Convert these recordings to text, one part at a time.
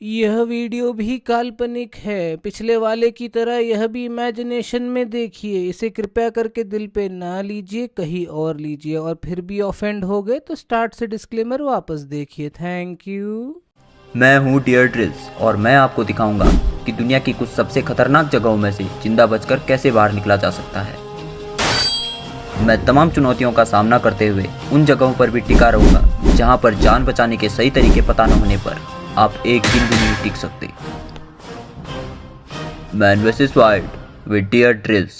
यह वीडियो भी काल्पनिक है। पिछले वाले की तरह यह भी इमेजिनेशन में देखिए। इसे कृपया करके दिल पे ना लीजिए, कहीं और लीजिए। और फिर भी ऑफेंड हो गए तो स्टार्ट से डिस्क्लेमर वापस देखिए। Thank you. मैं हूँ डियर ड्रिल्स और मैं आपको दिखाऊंगा कि दुनिया की कुछ सबसे खतरनाक जगहों में से जिंदा बचकर कैसे बाहर निकला जा सकता है। मैं तमाम चुनौतियों का सामना करते हुए उन जगहों पर भी टिका रहूंगा जहां पर जान बचाने के सही तरीके पता न होने पर आप एक दिन भी नहीं टिक सकते। Man versus wild with dear drills.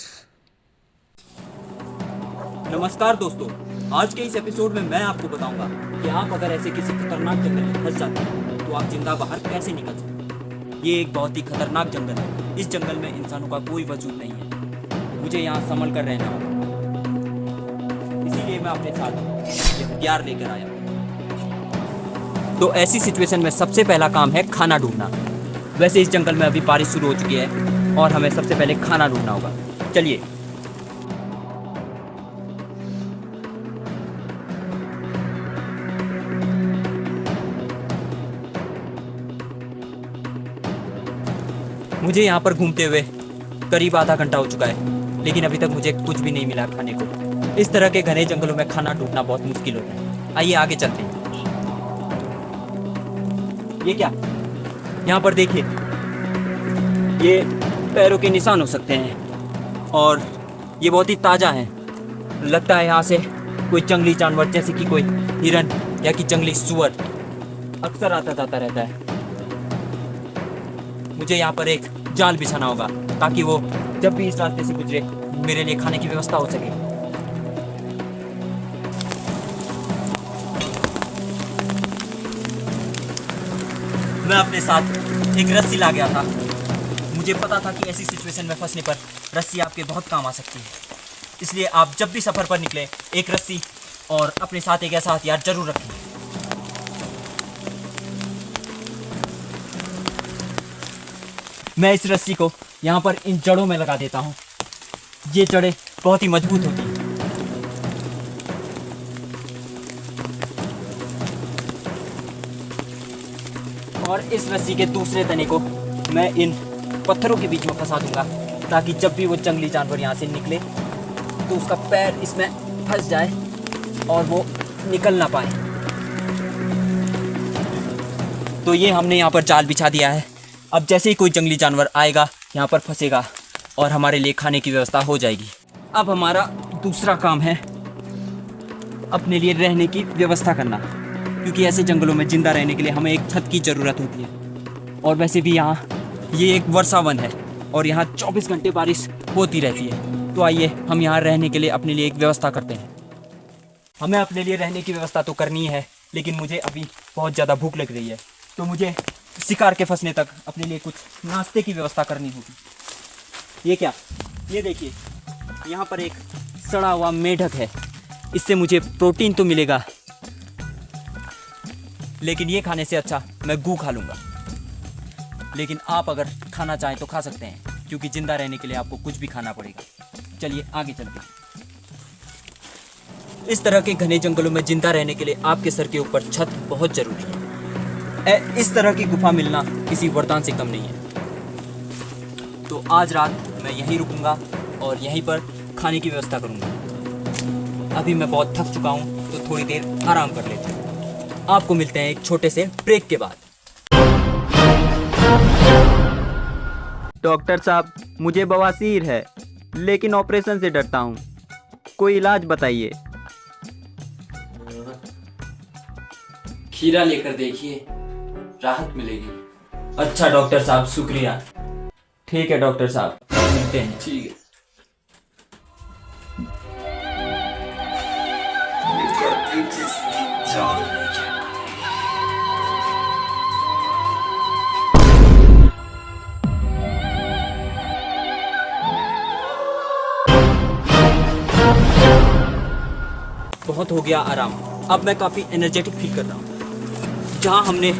नमस्कार दोस्तों, आज के इस एपिसोड में मैं आपको बताऊंगा कि आप अगर ऐसे किसी खतरनाक जंगल में फंस जाते हैं तो आप जिंदा बाहर कैसे निकल सकते। ये एक बहुत ही खतरनाक जंगल है। इस जंगल में इंसानों का कोई वजूद नहीं है। मुझे यहाँ संभल कर रहना होगा, इसीलिए मैं अपने साथ ये हथियार लेकर आया। तो ऐसी सिचुएशन में सबसे पहला काम है खाना ढूंढना। वैसे इस जंगल में अभी बारिश शुरू हो चुकी है और हमें सबसे पहले खाना ढूंढना होगा। चलिए। मुझे यहाँ पर घूमते हुए करीब आधा घंटा हो चुका है, लेकिन अभी तक मुझे कुछ भी नहीं मिला खाने को। इस तरह के घने जंगलों में खाना ढूंढना बहुत मुश्किल होता है। आइए आगे चलते हैं। ये क्या? यहाँ पर देखिए, ये पैरों के निशान हो सकते हैं और ये बहुत ही ताज़ा है। लगता है यहाँ से कोई जंगली जानवर जैसे कि कोई हिरन या कि जंगली सुअर अक्सर आता जाता रहता है। मुझे यहाँ पर एक जाल बिछाना होगा ताकि वो जब भी इस रास्ते से गुजरे मेरे लिए खाने की व्यवस्था हो सके। मैं अपने साथ एक रस्सी ला गया था। मुझे पता था कि ऐसी सिचुएशन में फंसने पर रस्सी आपके बहुत काम आ सकती है। इसलिए आप जब भी सफ़र पर निकले एक रस्सी और अपने साथ एक ऐसा हथियार जरूर रखें। मैं इस रस्सी को यहाँ पर इन जड़ों में लगा देता हूँ। ये जड़ें बहुत ही मजबूत होती हैं। और इस रस्सी के दूसरे तने को मैं इन पत्थरों के बीच में फंसा दूंगा ताकि जब भी वो जंगली जानवर यहाँ से निकले तो उसका पैर इसमें फंस जाए और वो निकल ना पाए। तो ये हमने यहाँ पर जाल बिछा दिया है। अब जैसे ही कोई जंगली जानवर आएगा यहाँ पर फंसेगा और हमारे लिए खाने की व्यवस्था हो जाएगी। अब हमारा दूसरा काम है अपने लिए रहने की व्यवस्था करना, क्योंकि ऐसे जंगलों में जिंदा रहने के लिए हमें एक छत की ज़रूरत होती है। और वैसे भी यहाँ ये एक वर्षावन है और यहाँ 24 घंटे बारिश होती रहती है। तो आइए हम यहाँ रहने के लिए अपने लिए एक व्यवस्था करते हैं। हमें अपने लिए रहने की व्यवस्था तो करनी है, लेकिन मुझे अभी बहुत ज़्यादा भूख लग रही है। तो मुझे शिकार के फंसने तक अपने लिए कुछ नाश्ते की व्यवस्था करनी होगी। ये क्या? ये देखिए, यहाँ पर एक सड़ा हुआ मेढक है। इससे मुझे प्रोटीन तो मिलेगा, लेकिन ये खाने से अच्छा मैं गू खा लूँगा। लेकिन आप अगर खाना चाहें तो खा सकते हैं, क्योंकि जिंदा रहने के लिए आपको कुछ भी खाना पड़ेगा। चलिए आगे चलते हैं। इस तरह के घने जंगलों में जिंदा रहने के लिए आपके सर के ऊपर छत बहुत ज़रूरी है। इस तरह की गुफा मिलना किसी वरदान से कम नहीं है। तो आज रात मैं यहीं रुकूंगा और यहीं पर खाने की व्यवस्था करूंगा। अभी मैं बहुत थक चुका हूं, तो थोड़ी देर आराम कर लेते हैं। आपको मिलते हैं एक छोटे से ब्रेक के बाद। डॉक्टर साहब, मुझे बवासीर है, लेकिन ऑपरेशन से डरता हूँ। कोई इलाज बताइए। खीरा लेकर देखिए, राहत मिलेगी। अच्छा डॉक्टर साहब, शुक्रिया। ठीक है डॉक्टर साहब, मिलते हैं। ठीक है। बहुत हो गया आराम। अब मैं काफ़ी एनर्जेटिक फील कर रहा हूँ। जहाँ हमने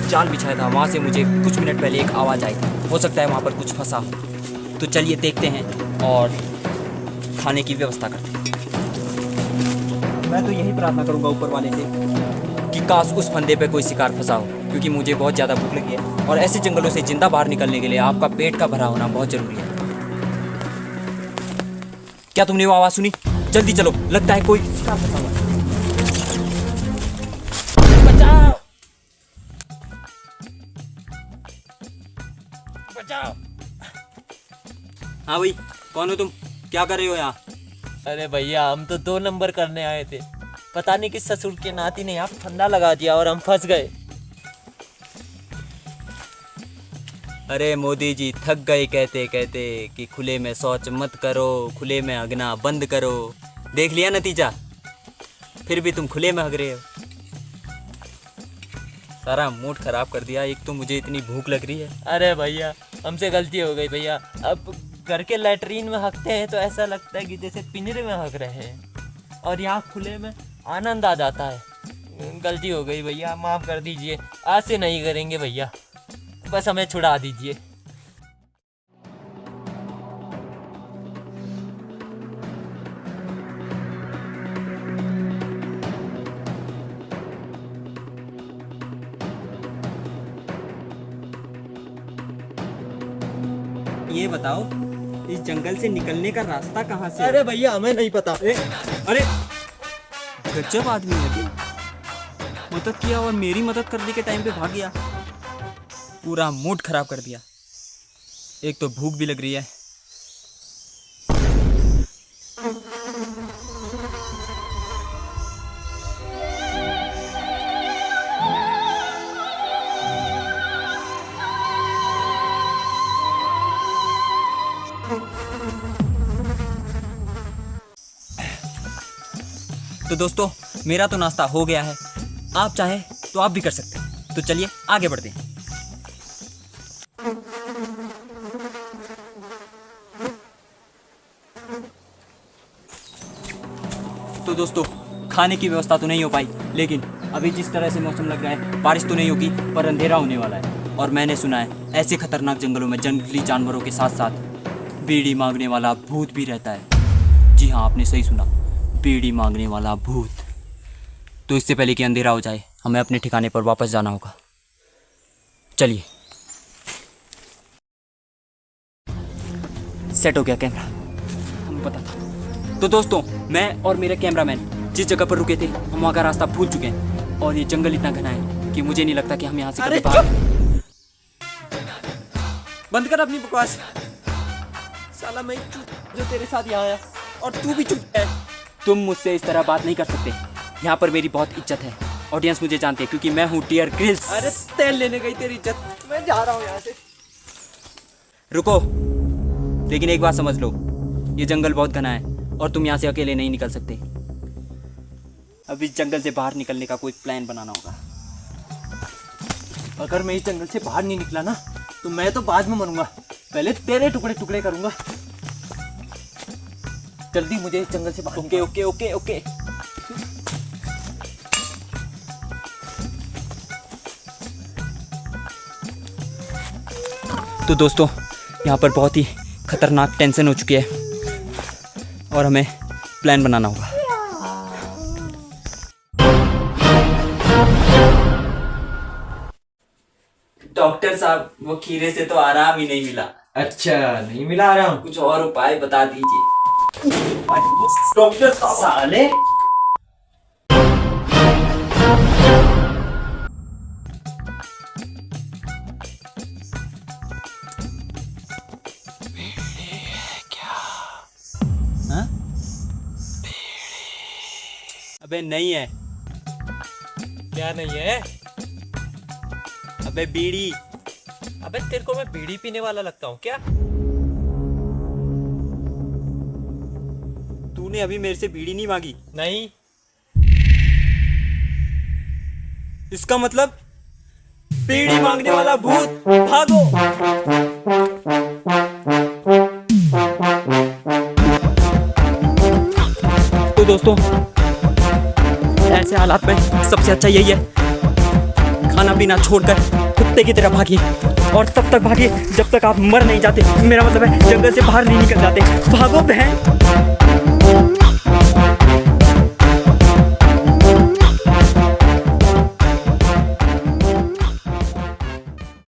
जाल बिछाया था वहाँ से मुझे कुछ मिनट पहले एक आवाज़ आई थी। हो सकता है वहाँ पर कुछ फंसा हो। तो चलिए देखते हैं और खाने की व्यवस्था करते हैं। मैं तो यही प्रार्थना करूँगा ऊपर वाले से कि काश उस फंदे पे कोई शिकार फंसा हो, क्योंकि मुझे बहुत ज़्यादा भूख लगी है और ऐसे जंगलों से जिंदा बाहर निकलने के लिए आपका पेट का भरा होना बहुत ज़रूरी है। क्या तुमने वो आवाज़ सुनी? जल्दी चलो, लगता है कोई शिकार फंसा हुआ है। बचाओ! बचाओ! हाँ भाई, कौन हो तुम? क्या कर रहे हो यहाँ? अरे भैया, हम तो 2 नंबर करने आए थे। पता नहीं किस ससुर के नाती ने यहाँ फंदा लगा दिया और हम फंस गए। अरे मोदी जी, थक गए कहते कहते कि खुले में शौच मत करो, खुले में हगना बंद करो। देख लिया नतीजा, फिर भी तुम खुले में हग रहे हो। सारा मूड खराब कर दिया। एक तो मुझे इतनी भूख लग रही है। अरे भैया, हमसे गलती हो गई भैया। अब घर के लैट्रीन में हकते हैं तो ऐसा लगता है कि जैसे पिंजरे में हक रहे हैं, और यहाँ खुले में आनंद आ जाता है। गलती हो गई भैया, माफ़ कर दीजिए। आज से नहीं करेंगे भैया, बस हमें छुड़ा दीजिए। ये बताओ, इस जंगल से निकलने का रास्ता कहाँ से? अरे भैया, हमें नहीं पता। अरे गजब आदमी है ये। मदद किया और मेरी मदद करने के टाइम पे भाग गया। पूरा मूड खराब कर दिया। एक तो भूख भी लग रही है। तो दोस्तों, मेरा तो नाश्ता हो गया है। आप चाहें तो आप भी कर सकते हैं। तो चलिए आगे बढ़ते हैं। तो दोस्तों, खाने की व्यवस्था तो नहीं हो पाई, लेकिन अभी जिस तरह से मौसम लग रहा है, बारिश तो नहीं होगी पर अंधेरा होने वाला है। और मैंने सुना है ऐसे खतरनाक जंगलों में जंगली जानवरों के साथ साथ बीड़ी मांगने वाला भूत भी रहता है। जी हाँ, आपने सही सुना, बीड़ी मांगने वाला भूत। तो इससे पहले कि अंधेरा हो जाए, हमें अपने ठिकाने पर वापस जाना होगा। चलिए। सेट हो गया कैमरा, हमें पता था। तो दोस्तों, मैं और मेरे कैमरामैन जिस जगह पर रुके थे, हम वहाँ का रास्ता भूल चुके हैं। और ये जंगल इतना घना है कि मुझे नहीं लगता कि हम यहाँ से कभी बाहर। बंद कर अपनी बकवास। साला मैं चुप जो तेरे साथ यहाँ आया, और तू भी चुप है। तुम मुझसे इस तरह बात नहीं कर सकते। यहाँ पर मेरी बहुत इज्जत है। ऑडियंस मुझे जानते हैं क्योंकि मैं हूँ टियर ग्रिल्स। अरे तेल लेने गई तेरी इज्जत। मैं जा रहा हूँ यहाँ से। रुको, लेकिन एक बात समझ लो, ये जंगल बहुत घना है और तुम यहाँ से अकेले नहीं निकल सकते। अब इस जंगल से बाहर निकलने का कोई प्लान बनाना होगा। अगर मैं इस जंगल से बाहर नहीं निकला ना, तो मैं तो बाद में मरूंगा। पहले तेरे टुकड़े टुकड़े करूंगा। जल्दी मुझे इस जंगल से बाहर। Okay okay okay okay. तो दोस्तों, यहाँ पर बहुत ही खतरनाक टेंशन हो चुकी है और हमें प्लान बनाना होगा। डॉक्टर साहब, वो खीरे से तो आराम ही नहीं मिला। अच्छा, नहीं मिला आराम? कुछ और उपाय बता दीजिए। डॉक्टर साले। हाँ? अबे नहीं है। क्या नहीं है? अबे बीड़ी। अबे तेरे को मैं बीड़ी पीने वाला लगता हूँ क्या? तूने अभी मेरे से बीड़ी नहीं मांगी। नहीं। इसका मतलब बीड़ी मांगने वाला भूत। भागो। तो दोस्तों, ऐसे हालात में सबसे अच्छा यही है, खाना पीना छोड़कर कुत्ते की तरह भागिए। और तब तक भागिए जब तक आप मर नहीं जाते। मेरा मतलब है जंगल से बाहर नहीं निकल जाते। भागो बहन।